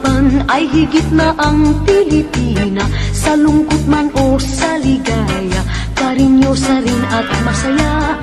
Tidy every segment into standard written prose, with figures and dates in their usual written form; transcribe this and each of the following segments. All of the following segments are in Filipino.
harapan ay higit na ang Pilipina. Sa lungkot man o sa ligaya, karinyosa rin at masaya.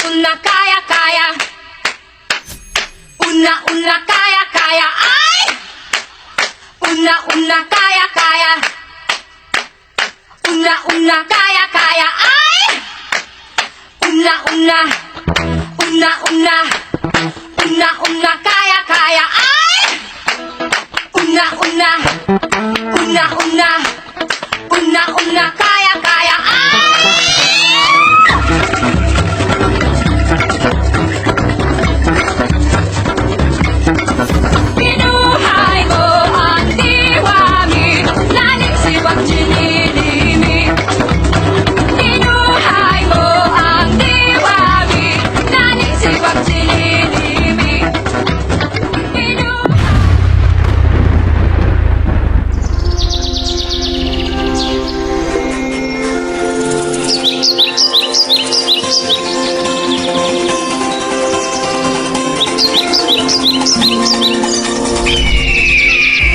Una kaya kaya. Una kaya kaya. Ay! Una kaya kaya. Una kaya kaya. Ay! Una kaya kaya. Ay! Una kaya kaya. Ay! Binuhay mo ang diwami, lalim si pagchinilimi. Binuhay mo ang diwami, lalim si pagchinilimi.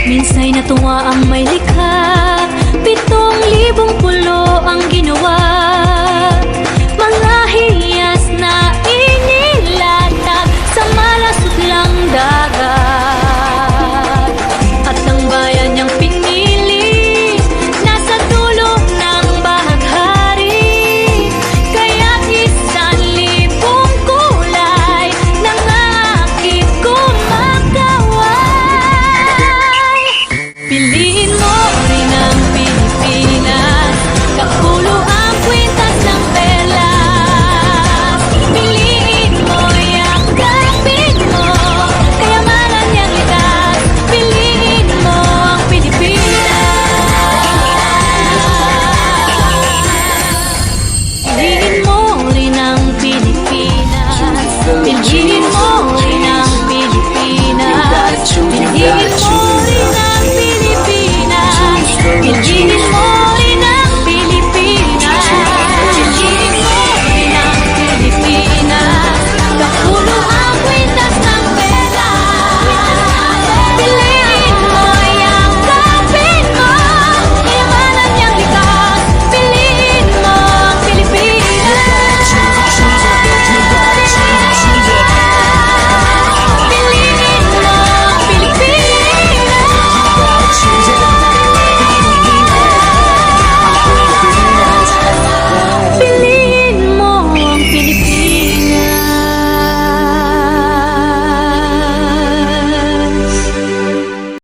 Minsay natuwa ang may likha.